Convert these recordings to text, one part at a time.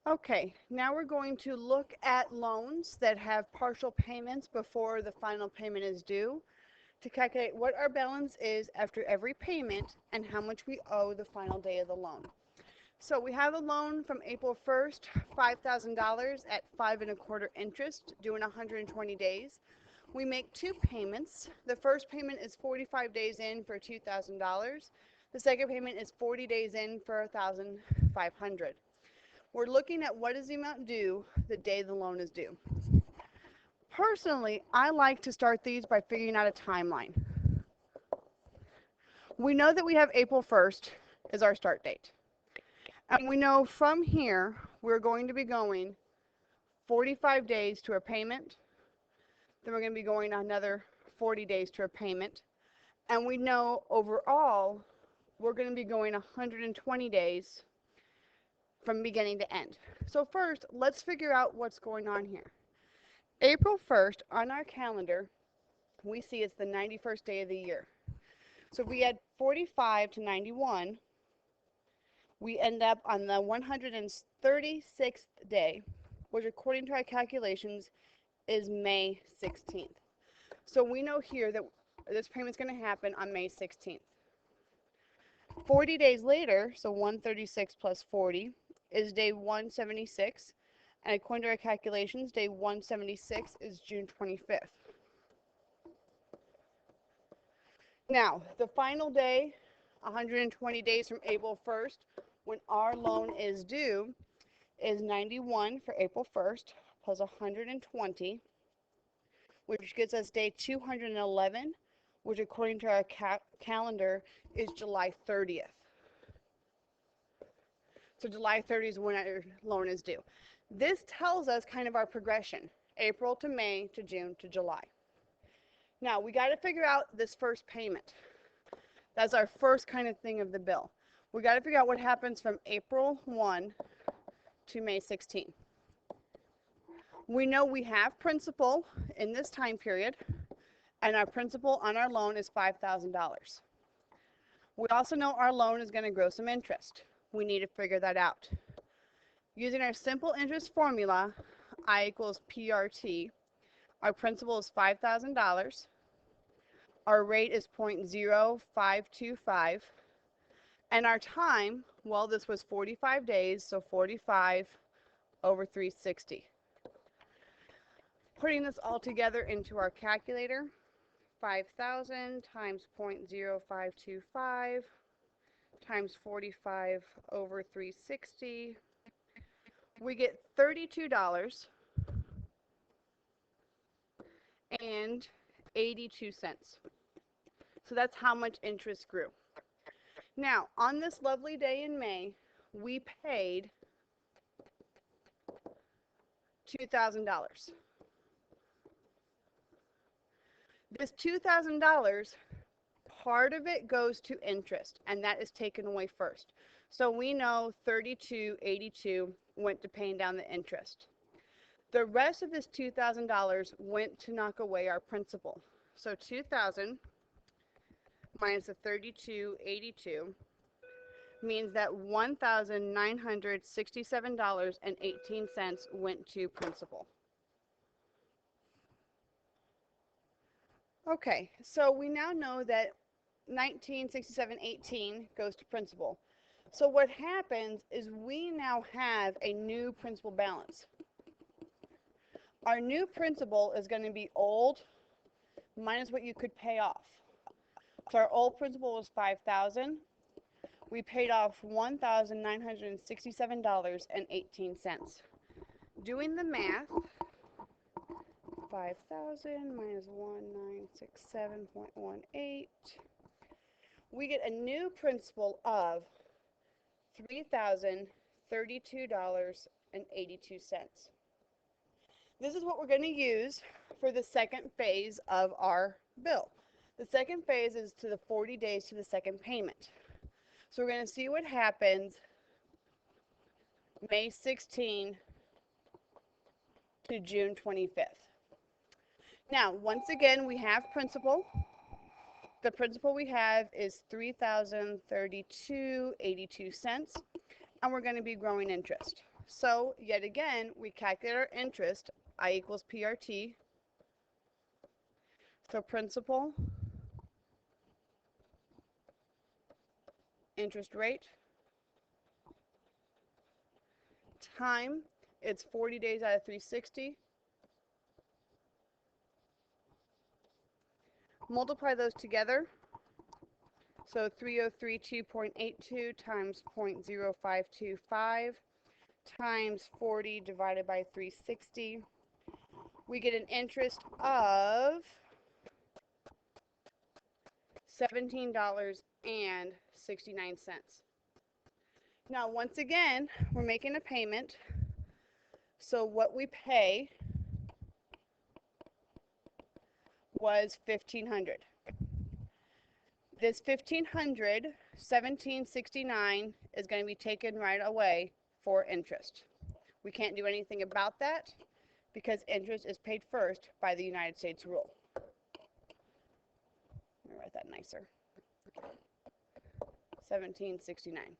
Okay, now we're going to look at loans that have partial payments before the final payment is due to calculate what our balance is after every payment and how much we owe the final day of the loan. So we have a loan from April 1st, $5,000 at 5.25% interest, due in 120 days. We make two payments. The first payment is 45 days in for $2,000. The second payment is 40 days in for $1,500. We're looking at what is the amount due the day the loan is due. Personally, I like to start these by figuring out a timeline. We know that we have April 1st is our start date. And we know from here we're going to be going 45 days to a payment. Then we're going to be going another 40 days to a payment. And we know overall we're going to be going 120 days from beginning to end. So first, let's figure out what's going on here. April 1st on our calendar, we see it's the 91st day of the year. So if we add 45 to 91, we end up on the 136th day, which according to our calculations is May 16th. So we know here that this payment is going to happen on May 16th. 40 days later, so 136 plus 40 is day 176, and according to our calculations, day 176 is June 25th. Now, the final day, 120 days from April 1st, when our loan is due, is 91 for April 1st, plus 120, which gives us day 211, which according to our calendar is July 30th. So July 30th is when our loan is due. This tells us kind of our progression, April to May to June to July. Now, we got to figure out this first payment. That's our first kind of thing of the bill. We got to figure out what happens from April 1 to May 16. We know we have principal in this time period, and our principal on our loan is $5,000. We also know our loan is going to grow some interest. We need to figure that out. Using our simple interest formula, I equals PRT, our principal is $5,000. Our rate is 0.0525. And our time, well, this was 45 days, so 45 over 360. Putting this all together into our calculator, 5,000 times 0.0525 times 45 over 360, we get $32.82. So that's how much interest grew. Now, on this lovely day in May, we paid $2,000. This $2,000, part of it goes to interest, and that is taken away first. So we know $32.82 went to paying down the interest. The rest of this $2,000 went to knock away our principal. So 2,000 minus the 32.82 means that $1,967.18 went to principal. Okay, so we now know that 1967.18 goes to principal. So what happens is we now have a new principal balance. Our new principal is going to be old minus what you could pay off. So our old principal was $5,000. We paid off $1,967.18. Doing the math, 5,000 minus 1967.18, we get a new principal of $3,032.82. This is what we're going to use for the second phase of our bill. The second phase is to the 40 days to the second payment. So we're going to see what happens May 16 to June 25th. Now, once again, we have principal. The principal we have is $3,032.82. and we're going to be growing interest. So yet again, we calculate our interest, I equals PRT. So principal, interest rate, time, it's 40 days out of 360. Multiply those together. So 3032.82 times 0.0525 times 40 divided by 360. We get an interest of $17.69. Now, once again, we're making a payment. So what we pay was $1,500. This $1,500, $17.69, is going to be taken right away for interest. We can't do anything about that because interest is paid first by the United States rule. Let me write that nicer. $17.69.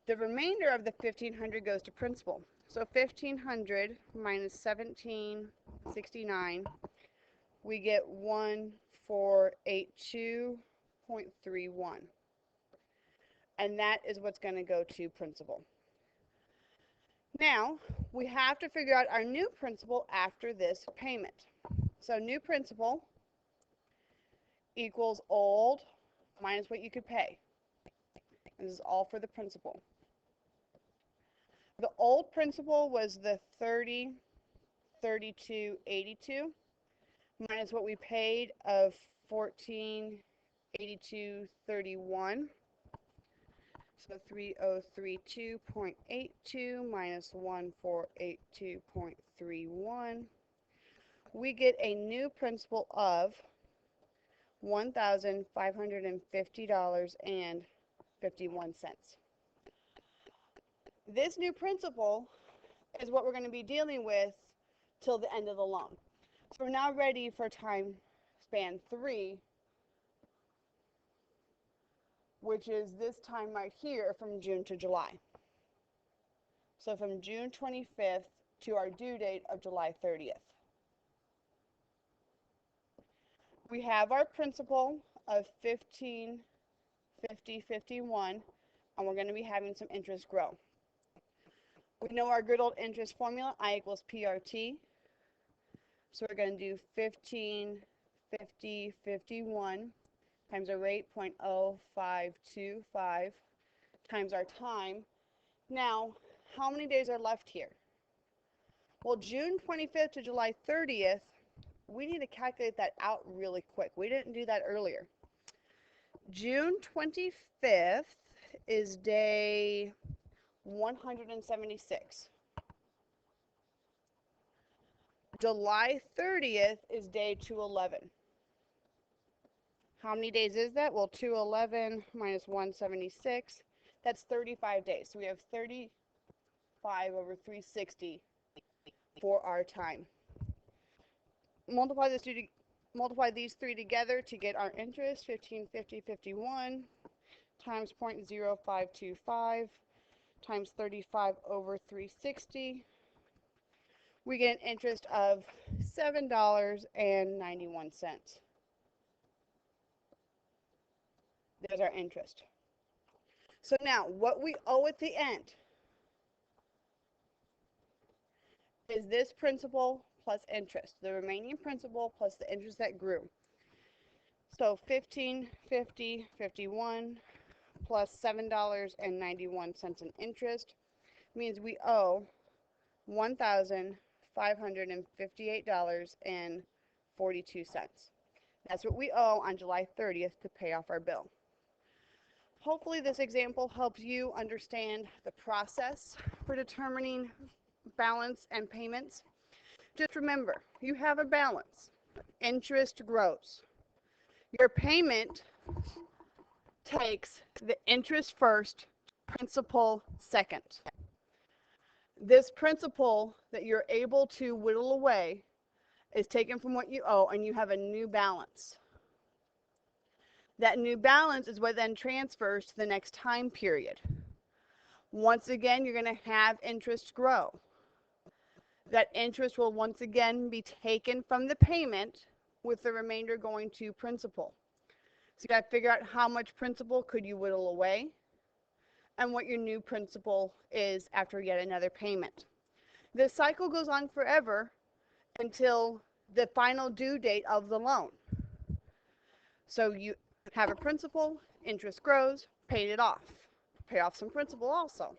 The remainder of the $1,500 goes to principal. So $1,500 minus $17.69, we get 1482.31. And that is what's going to go to principal. Now, we have to figure out our new principal after this payment. So new principal equals old minus what you could pay. And this is all for the principal. The old principal was the $30.32.82 minus what we paid of $14.82.31. So 3032.82 minus 1482.31. We get a new principal of $1,550.51. This new principal is what we're going to be dealing with till the end of the loan. So we're now ready for time span 3, which is this time right here from June to July. So from June 25th to our due date of July 30th. We have our principal of $1,550.51, and we're going to be having some interest grow. We know our good old interest formula, I equals PRT. So we're going to do 1550.51 times our rate, 0.0525, times our time. Now, how many days are left here? Well, June 25th to July 30th, we need to calculate that out really quick. We didn't do that earlier. June 25th is day 176. July 30th is day 211. How many days is that? Well, 211 minus 176, that's 35 days. So we have 35 over 360 for our time. Multiply these three together to get our interest, 1550.51 times 0.0525 times 35 over 360. We get an interest of $7.91. There's our interest. So now, what we owe at the end is this principal plus interest, the remaining principal plus the interest that grew. So 1550.51 plus $7.91 in interest means we owe $1,558.42. That's what we owe on July 30th to pay off our bill. Hopefully this example helps you understand the process for determining balance and payments. Just remember, you have a balance. Interest grows. Your payment takes the interest first, principal second. This principal that you're able to whittle away is taken from what you owe, and you have a new balance. That new balance is what then transfers to the next time period. Once again, you're going to have interest grow. That interest will once again be taken from the payment with the remainder going to principal. So you got to figure out how much principal could you whittle away and what your new principal is after yet another payment. The cycle goes on forever until the final due date of the loan. So you have a principal, interest grows, paid it off. Pay off some principal also.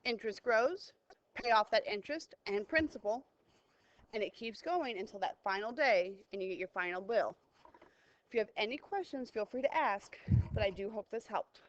Interest grows, pay off that interest and principal, and it keeps going until that final day and you get your final bill. If you have any questions, feel free to ask, but I do hope this helped.